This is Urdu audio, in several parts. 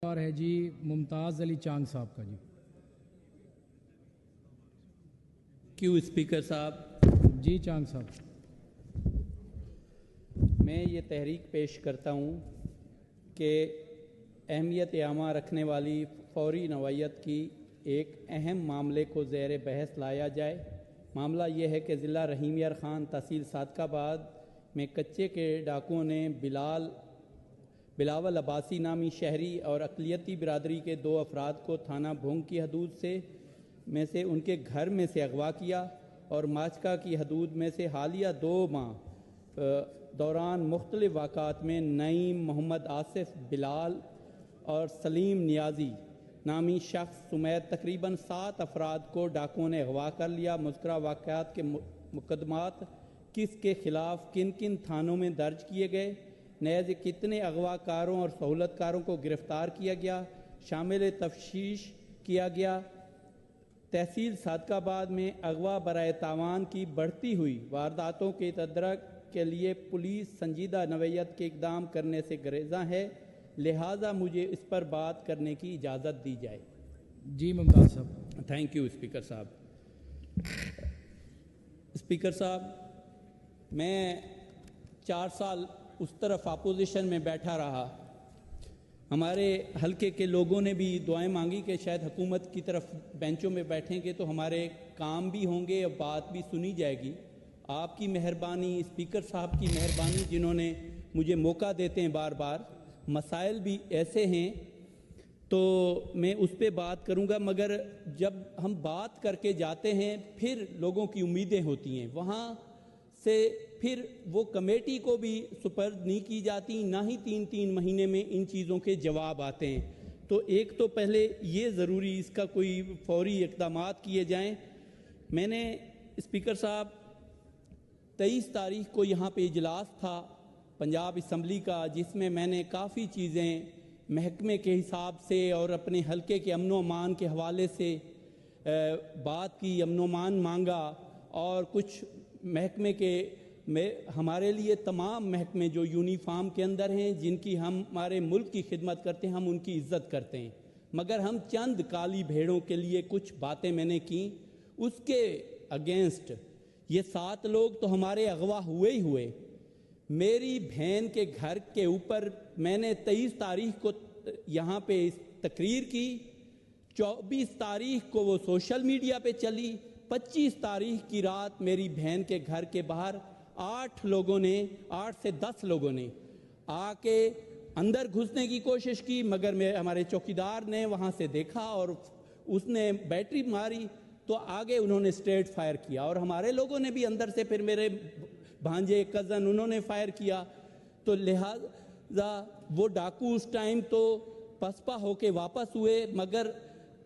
بار ہے جی ممتاز علی چانگ صاحب کا جی. کیوں اسپیکر صاحب. جی چانگ صاحب. میں یہ تحریک پیش کرتا ہوں کہ اہمیت عامہ رکھنے والی فوری نوعیت کی ایک اہم معاملے کو زیر بحث لایا جائے. معاملہ یہ ہے کہ ضلع رحیم یار خان تحصیل صادق آباد میں کچے کے ڈاکوؤں نے بلاول عباسی نامی شہری اور اقلیتی برادری کے 2 افراد کو تھانہ بھونگ کی حدود میں سے ان کے گھر میں سے اغوا کیا اور ماچکا کی حدود میں سے حالیہ 2 ماہ دوران مختلف واقعات میں نعیم محمد آصف بلال اور سلیم نیازی نامی شخص سمیت تقریباً 7 افراد کو ڈاکوؤں نے اغوا کر لیا. مذکورہ واقعات کے مقدمات کس کے خلاف کن کن تھانوں میں درج کیے گئے، نیز کتنے اغوا کاروں اور سہولت کاروں کو گرفتار کیا گیا، شامل تفتیش کیا گیا. تحصیل صادق آباد میں اغوا برائے تاوان کی بڑھتی ہوئی وارداتوں کے تدارک کے لیے پولیس سنجیدہ نوعیت کے اقدام کرنے سے گریزاں ہے، لہٰذا مجھے اس پر بات کرنے کی اجازت دی جائے. جی ممتاز صاحب. تھینک یو اسپیکر صاحب. اسپیکر صاحب، میں 4 سال اس طرف اپوزیشن میں بیٹھا رہا. ہمارے حلقے کے لوگوں نے بھی دعائیں مانگی کہ شاید حکومت کی طرف بینچوں میں بیٹھیں گے تو ہمارے کام بھی ہوں گے اور بات بھی سنی جائے گی. آپ کی مہربانی، اسپیکر صاحب کی مہربانی جنہوں نے مجھے موقع دیتے ہیں بار بار، مسائل بھی ایسے ہیں تو میں اس پہ بات کروں گا. مگر جب ہم بات کر کے جاتے ہیں پھر لوگوں کی امیدیں ہوتی ہیں، وہاں سے پھر وہ کمیٹی کو بھی سپرد نہیں کی جاتی، نہ ہی 3 مہینے میں ان چیزوں کے جواب آتے ہیں. تو ایک تو پہلے یہ ضروری اس کا کوئی فوری اقدامات کیے جائیں. میں نے اسپیکر صاحب 23 تاریخ کو یہاں پہ اجلاس تھا پنجاب اسمبلی کا، جس میں نے کافی چیزیں محکمے کے حساب سے اور اپنے حلقے کے امن و امان کے حوالے سے بات کی، امن و امان مانگا. اور کچھ محکمے کے ہمارے لیے تمام محکمے جو یونیفارم کے اندر ہیں، جن کی ہم ہمارے ملک کی خدمت کرتے ہیں، ہم ان کی عزت کرتے ہیں، مگر ہم چند کالی بھیڑوں کے لیے کچھ باتیں میں نے کی. اس کے اگینسٹ یہ 7 لوگ تو ہمارے اغوا ہوئے. میری بہن کے گھر کے اوپر میں نے 23 تاریخ کو یہاں پہ تقریر کی، 24 تاریخ کو وہ سوشل میڈیا پہ چلی، 25 تاریخ کی رات میری بہن کے گھر کے باہر 8 سے 10 لوگوں نے آ کے اندر گھسنے کی کوشش کی، مگر ہمارے چوکیدار نے وہاں سے دیکھا اور اس نے بیٹری ماری تو آگے انہوں نے اسٹریٹ فائر کیا، اور ہمارے لوگوں نے بھی اندر سے پھر میرے بھانجے کزن انہوں نے فائر کیا. تو لہٰذا وہ ڈاکو اس ٹائم تو پسپا ہو کے واپس ہوئے. مگر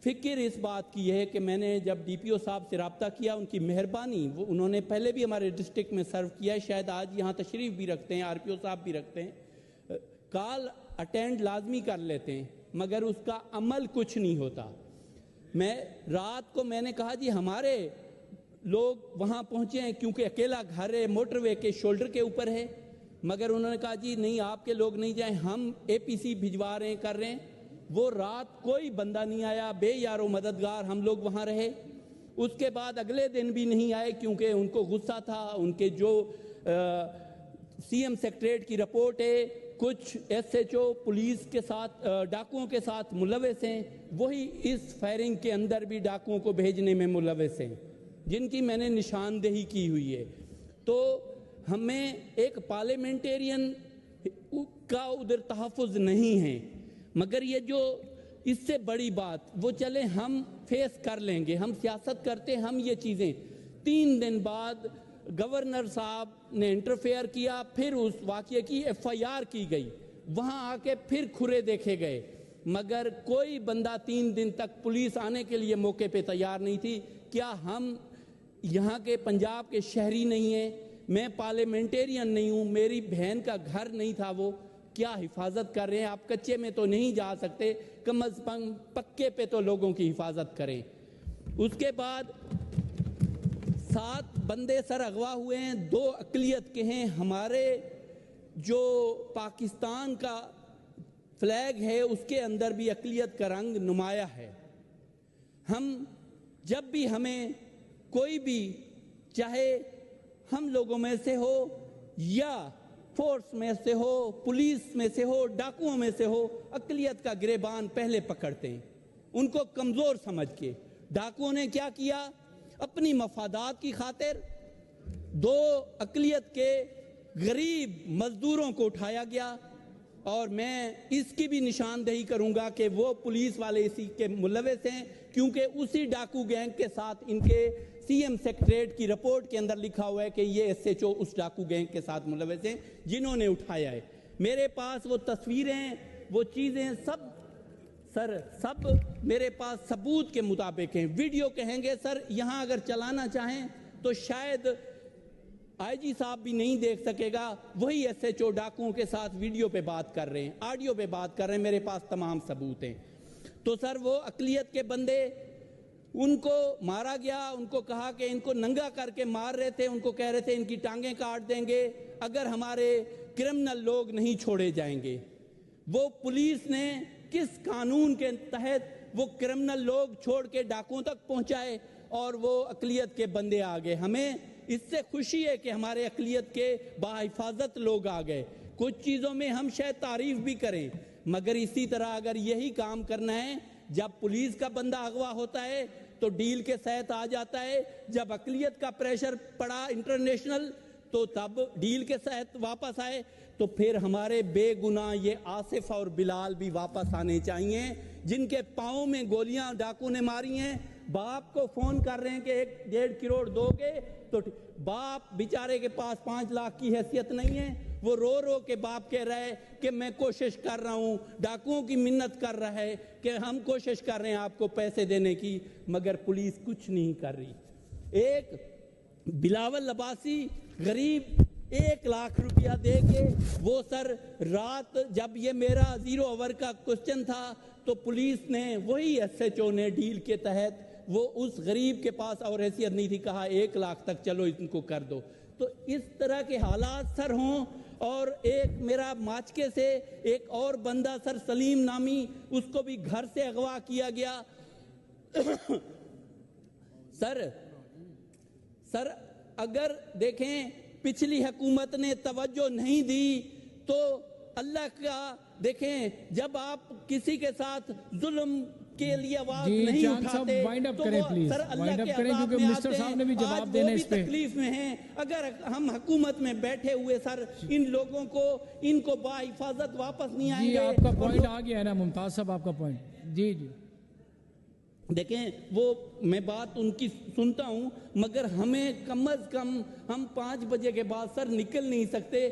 فکر اس بات کی ہے کہ میں نے جب ڈی پی او صاحب سے رابطہ کیا، ان کی مہربانی، وہ انہوں نے پہلے بھی ہمارے ڈسٹرکٹ میں سرو کیا ہے، شاید آج یہاں تشریف بھی رکھتے ہیں، آر پی او صاحب بھی رکھتے ہیں، کال اٹینڈ لازمی کر لیتے ہیں، مگر اس کا عمل کچھ نہیں ہوتا. میں رات کو میں نے کہا جی ہمارے لوگ وہاں پہنچے ہیں کیونکہ اکیلا گھر ہے، موٹر وے کے شولڈر کے اوپر ہے، مگر انہوں نے کہا جی نہیں آپ کے لوگ نہیں جائیں، ہم اے پی سی بھجوا رہے ہیں، کر رہے ہیں. وہ رات کوئی بندہ نہیں آیا، بے یار و مددگار ہم لوگ وہاں رہے. اس کے بعد اگلے دن بھی نہیں آئے کیونکہ ان کو غصہ تھا. ان کے جو سی ایم سیکریٹریٹ کی رپورٹ ہے، کچھ ایس ایچ او پولیس کے ساتھ ڈاکوؤں کے ساتھ ملوث ہیں، وہی اس فائرنگ کے اندر بھی ڈاکوؤں کو بھیجنے میں ملوث ہیں، جن کی میں نے نشاندہی کی ہوئی ہے. تو ہمیں ایک پارلیمنٹیرین کا ادھر تحفظ نہیں ہے. مگر یہ جو اس سے بڑی بات وہ چلے ہم فیس کر لیں گے، ہم سیاست کرتے، ہم یہ چیزیں 3 دن بعد گورنر صاحب نے انٹرفیئر کیا، پھر اس واقعے کی ایف آئی آر کی گئی، وہاں آ کے پھر کھرے دیکھے گئے، مگر کوئی بندہ 3 دن تک پولیس آنے کے لیے موقع پہ تیار نہیں تھی. کیا ہم یہاں کے پنجاب کے شہری نہیں ہیں؟ میں پارلیمنٹیرین نہیں ہوں، میری بہن کا گھر نہیں تھا، وہ کیا حفاظت کر رہے ہیں؟ آپ کچے میں تو نہیں جا سکتے، کم از کم پکے پہ تو لوگوں کی حفاظت کریں. اس کے بعد 7 بندے سر اغوا ہوئے ہیں، 2 اقلیت کے ہیں. ہمارے جو پاکستان کا فلیگ ہے اس کے اندر بھی اقلیت کا رنگ نمایاں ہے۔ ہم جب بھی ہمیں کوئی بھی چاہے ہم لوگوں میں سے ہو یا فورس میں سے ہو، پولیس میں سے ہو، ڈاکوؤں میں سے ہو، اقلیت کا گریبان پہلے پکڑتے ہیں ان کو کمزور سمجھ کے۔ ڈاکوؤں نے کیا کیا؟ اپنی مفادات کی خاطر 2 اقلیت کے غریب مزدوروں کو اٹھایا گیا، اور میں اس کی بھی نشاندہی کروں گا کہ وہ پولیس والے اسی کے ملوث ہیں، کیونکہ اسی ڈاکو گینگ کے ساتھ ان کے سی ایم سیکریٹریٹ کی رپورٹ کے اندر لکھا ہوا ہے کہ یہ ایس ایچ او اس ڈاکو گینگ کے ساتھ ملوث ہیں جنہوں نے اٹھایا ہے۔ میرے پاس وہ تصویریں، وہ چیزیں سب میرے پاس ثبوت کے مطابق ہیں۔ ویڈیو کہیں گے سر یہاں اگر چلانا چاہیں تو شاید آئی جی صاحب بھی نہیں دیکھ سکے گا، وہی ایس ایچ او ڈاکوؤں کے ساتھ ویڈیو پہ بات کر رہے ہیں، آڈیو پہ بات کر رہے ہیں، میرے پاس تمام ثبوت ہیں۔ تو سر وہ اقلیت کے بندے، ان کو مارا گیا، ان کو کہا کہ ان کو ننگا کر کے مار رہے تھے، ان کو کہہ رہے تھے ان کی ٹانگیں کاٹ دیں گے اگر ہمارے کرمنل لوگ نہیں چھوڑے جائیں گے۔ وہ پولیس نے کس قانون کے تحت وہ کرمنل لوگ چھوڑ کے ڈاکوؤں تک پہنچائے اور وہ اقلیت کے بندے آ گئے؟ ہمیں اس سے خوشی ہے کہ ہمارے اقلیت کے باحفاظت لوگ آ گئے۔ کچھ چیزوں میں ہم شاید تعریف بھی کریں، مگر اسی طرح اگر یہی کام کرنا ہے، جب پولیس کا بندہ اغوا ہوتا ہے تو ڈیل کے ساتھ آ جاتا ہے، جب اقلیت کا پریشر پڑا انٹرنیشنل تو تب ڈیل کے ساتھ واپس آئے، تو پھر ہمارے بے گناہ یہ آصف اور بلال بھی واپس آنے چاہیے جن کے پاؤں میں گولیاں ڈاکو نے ماری ہیں۔ باپ کو فون کر رہے ہیں کہ 1.5 کروڑ دو گے، تو باپ بیچارے کے پاس 5 لاکھ کی حیثیت نہیں ہے، وہ رو رو کے باپ کہہ رہا ہے کہ میں کوشش کر رہا ہوں، ڈاکوؤں کی منت کر رہا ہے کہ ہم کوشش کر رہے ہیں آپ کو پیسے دینے کی، مگر پولیس کچھ نہیں کر رہی۔ ایک بلاول عباسی غریب 1 لاکھ روپیہ دے کے، وہ سر رات جب یہ میرا 0 اوور کا کوسچن تھا تو پولیس نے، وہی ایس ایچ او نے ڈیل کے تحت، وہ اس غریب کے پاس اور حیثیت نہیں تھی، کہا 1 لاکھ تک چلو ان کو کر دو۔ تو اس طرح کے حالات سر ہوں۔ اور ایک میرا ماچکے سے ایک اور بندہ سر سلیم نامی، اس کو بھی گھر سے اغوا کیا گیا۔ سر اگر دیکھیں پچھلی حکومت نے توجہ نہیں دی تو اللہ کا، دیکھیں جب آپ کسی کے ساتھ ظلم کے لیے آواز نہیں اٹھاتے تو وہ سر اللہ کے عذاب میں آتے ہیں۔ آج وہ بھی تکلیف میں ہیں۔ اگر ہم حکومت میں بیٹھے ہوئے سر ان لوگوں کو، ان کو باحفاظت واپس نہیں آئیں گے۔ جی آپ کا پوائنٹ آ گیا ہے نا ممتاز صاحب، آپ کا پوائنٹ۔ جی دیکھیں وہ میں بات ان کی سنتا ہوں، مگر ہمیں کم از کم ہم 5 بجے کے بعد سر نکل نہیں سکتے،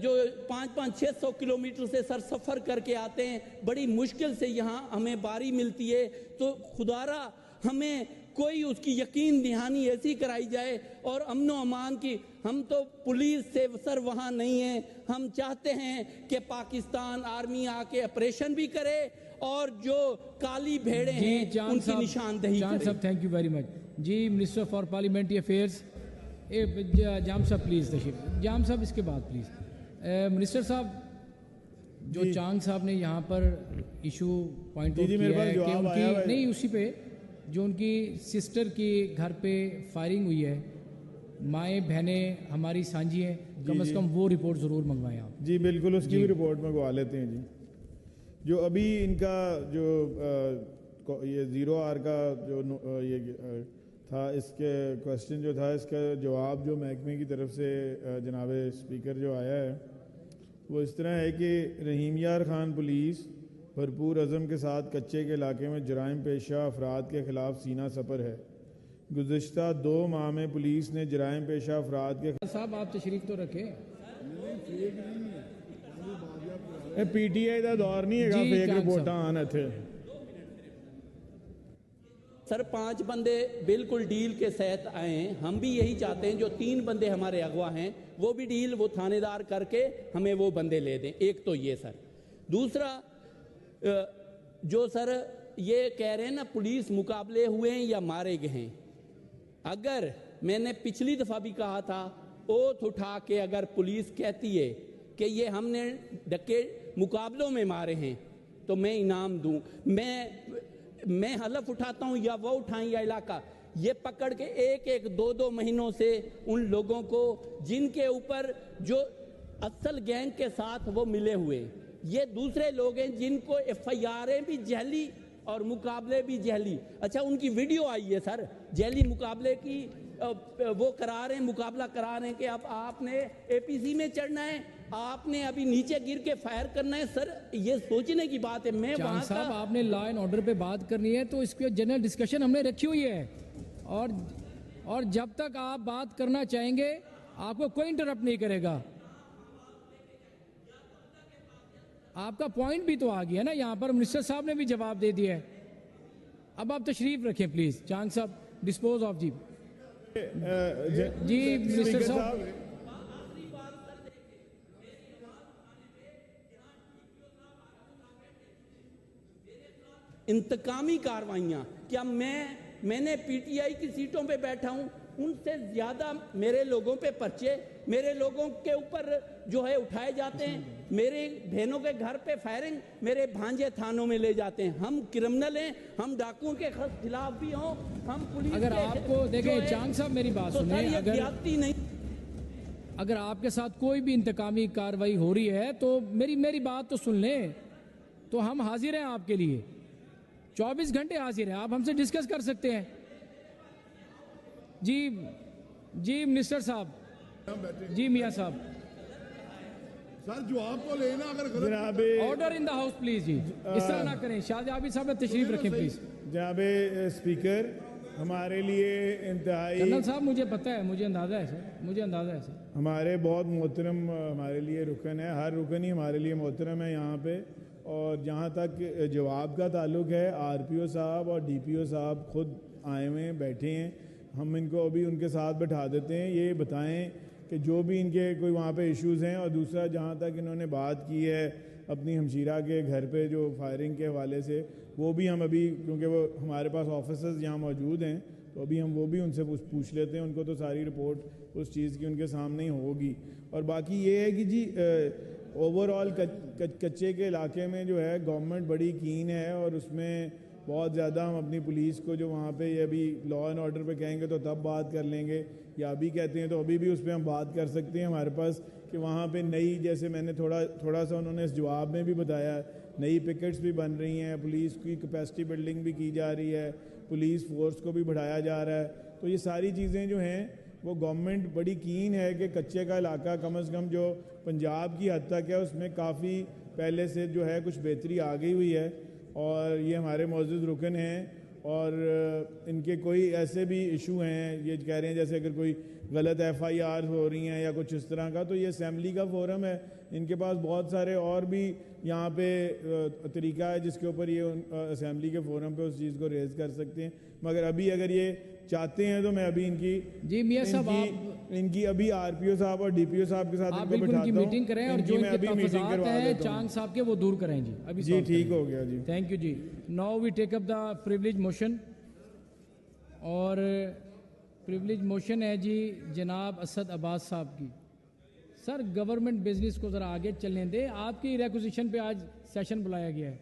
جو 500-600 کلومیٹر سے سر سفر کر کے آتے ہیں، بڑی مشکل سے یہاں ہمیں باری ملتی ہے۔ تو خدارا ہمیں کوئی اس کی یقین دہانی ایسی کرائی جائے اور امن و امان کی۔ ہم تو پولیس سے سر وہاں نہیں ہیں، ہم چاہتے ہیں کہ پاکستان آرمی آ کے آپریشن بھی کرے اور جو کالی بھیڑیں ہیں ان کی نشاندہی کرے۔ جان صاحب تھینک یو ویری مچ۔ جی minister for parliamentary affairs Jam صاحب پلیز تشریف، جام صاحب اس کے بعد پلیز۔ منسٹر صاحب، جو چانگ صاحب نے یہاں پر ایشو پوائنٹ آؤٹ کیا ہے کہ ان کی نہیں، اسی پہ جو ان کی سسٹر کی گھر پہ فائرنگ ہوئی ہے، مائیں بہنیں ہماری سانجھی ہیں، کم از کم وہ رپورٹ ضرور منگوائیں آپ۔ جی بالکل، اس کی بھی رپورٹ منگوا لیتے ہیں۔ جی جو ابھی ان کا جو یہ 0R کا جو یہ تھا، اس کے کوشچن جو تھا، اس کا جواب جو محکمے کی طرف سے جناب اسپیکر جو آیا ہے وہ اس طرح ہے کہ رحیم یار خان پولیس بھرپور عزم کے ساتھ کچے کے علاقے میں جرائم پیشہ افراد کے خلاف سینہ سپر ہے۔ گزشتہ 2 ماہ میں پولیس نے جرائم پیشہ افراد کے صاحب آپ تشریف تو رکھیں۔ پی ٹی آئی دا دور نہیں ہے، فیک رپورٹاں آنا تھے سر۔ 5 بندے بالکل ڈیل کے ساتھ آئے ہیں، ہم بھی یہی چاہتے ہیں جو 3 بندے ہمارے اغوا ہیں وہ بھی ڈیل، وہ تھانے دار کر کے ہمیں وہ بندے لے دیں۔ ایک تو یہ سر۔ دوسرا جو سر یہ کہہ رہے ہیں نا پولیس مقابلے ہوئے ہیں یا مارے گئے ہیں، اگر میں نے پچھلی دفعہ بھی کہا تھا، اوتھ اٹھا کے اگر پولیس کہتی ہے کہ یہ ہم نے مقابلوں میں مارے ہیں تو میں انعام دوں. میں حلف اٹھاتا ہوں یا وہ اٹھائیں یا علاقہ, یہ پکڑ کے ایک دو مہینوں سے ان لوگوں کو جن کے اوپر جو اصل گینگ کے ساتھ وہ ملے ہوئے, یہ دوسرے لوگ ہیں جن کو ایف آئی آریں بھی جعلی اور مقابلے بھی جعلی. اچھا ان کی ویڈیو آئی ہے سر, جعلی مقابلے کی وہ کرا رہے ہیں, مقابلہ کرا رہے ہیں کہ اب آپ نے اے پی سی میں چڑھنا ہے, آپ نے ابھی نیچے گر کے فائر کرنا ہے. سر یہ سوچنے کی بات ہے. میں چاند وہاں صاحب کا آپ نے لا اینڈ آرڈر پہ بات کرنی ہے تو اس کی جنرل ڈسکشن ہم نے رکھی ہوئی ہے, اور جب تک آپ بات کرنا چاہیں گے آپ کو کوئی انٹرپٹ نہیں کرے گا. آپ کا پوائنٹ بھی تو آ گیا نا, یہاں پر منسٹر صاحب نے بھی جواب دے دیا ہے. اب آپ تشریف رکھیں پلیز. چاند صاحب ڈسپوز آف. جی منسٹر صاحب. انتقامی کاروائیاں, کیا میں نے پی ٹی آئی کی سیٹوں پہ بیٹھا ہوں, ان سے زیادہ میرے لوگوں پہ پرچے, میرے لوگوں کے اوپر جو ہے اٹھائے جاتے ہیں, میرے بہنوں کے گھر پہ فائرنگ, میرے بھانجے تھانوں میں لے جاتے ہیں. ہم کرمنل ہیں, ہم ڈاکوؤں کے خلاف بھی ہوں, ہم پولیس اگر آپ کو دیکھیں چاند صاحب میری بات سنیں, اگر آپ کے ساتھ کوئی بھی انتقامی کاروائی ہو رہی ہے تو میری بات تو سن لیں, تو ہم حاضر ہیں آپ کے لیے, 24 گھنٹے حاضر ہیں, آپ ہم سے ڈسکس کر سکتے ہیں. جی منسٹر صاحب, جی میاں صاحب, سر جو آپ کو لینا اگر جناب order in the house please. جی اس طرح نہ کریں. شاہجہاں صاحب تشریف رکھیں پلیز. جناب اسپیکر, ہمارے لیے انتہائی, کرنل صاحب مجھے پتہ ہے, مجھے اندازہ ہے سر, ہمارے بہت محترم ہمارے لیے رکن ہے, ہر رکن ہی ہمارے لیے محترم ہے یہاں پہ. اور جہاں تک جواب کا تعلق ہے, آر پی او صاحب اور ڈی پی او صاحب خود آئے ہوئے ہیں, بیٹھے ہیں, ہم ان کو ابھی ان کے ساتھ بٹھا دیتے ہیں. یہ بتائیں کہ جو بھی ان کے کوئی وہاں پہ ایشوز ہیں, اور دوسرا جہاں تک انہوں نے بات کی ہے اپنی ہمشیرہ کے گھر پہ جو فائرنگ کے حوالے سے, وہ بھی ہم ابھی, کیونکہ وہ ہمارے پاس آفیسرز یہاں موجود ہیں, تو ابھی ہم وہ بھی ان سے پوچھ لیتے ہیں. ان کو تو ساری رپورٹ اس چیز کی ان کے سامنے ہی ہوگی. اور باقی یہ ہے کہ جی اوور آل کچے کے علاقے میں جو ہے گورنمنٹ بڑی کین ہے, اور اس میں بہت زیادہ ہم اپنی پولیس کو جو وہاں پہ یہ ابھی لا اینڈ آرڈر پہ کہیں گے تو تب بات کر لیں گے, یا ابھی کہتے ہیں تو ابھی بھی اس پہ ہم بات کر سکتے ہیں. ہمارے پاس کہ وہاں پہ نئی, جیسے میں نے تھوڑا سا انہوں نے اس جواب میں بھی بتایا, نئی پکٹس بھی بن رہی ہیں, پولیس کی کیپیسٹی بلڈنگ بھی کی جا رہی ہے, پولیس فورس کو بھی بڑھایا جا رہا ہے. تو یہ ساری چیزیں جو ہیں وہ گورنمنٹ بڑی کین ہے کہ کچے کا علاقہ کم از کم جو پنجاب کی حد تک ہے اس میں کافی پہلے سے جو ہے کچھ بہتری آ گئی ہوئی ہے. اور یہ ہمارے معزز رکن ہیں, اور ان کے کوئی ایسے بھی ایشو ہیں, یہ کہہ رہے ہیں جیسے اگر کوئی غلط ایف آئی آر ہو رہی ہیں یا کچھ اس طرح کا, تو یہ اسمبلی کا فورم ہے, ان کے پاس بہت سارے اور بھی یہاں پہ طریقہ ہے جس کے اوپر یہ اسمبلی کے فورم پہ اس چیز کو ریز کر سکتے ہیں. مگر ابھی اگر یہ چاہتے ہیں تو میں ابھی ان کی, جی میاں صاحب, ان کی ابھی آر پی او صاحب اور ڈی پی او صاحب کے ساتھ ان کو بٹھاتا ہوں, میٹنگ کریں, اور جو ان کے تحفظات ہیں چاند صاحب کے وہ دور کریں. جی ابھی جی ٹھیک ہو گیا. جی تھینک یو. جی now we take up the privilege motion, اور پریولیج موشن ہے جی جناب اسد عباس صاحب کی. سر گورنمنٹ بزنس کو ذرا آگے چلنے دیں, آپ کی ریکوزیشن پہ آج سیشن بلایا گیا ہے.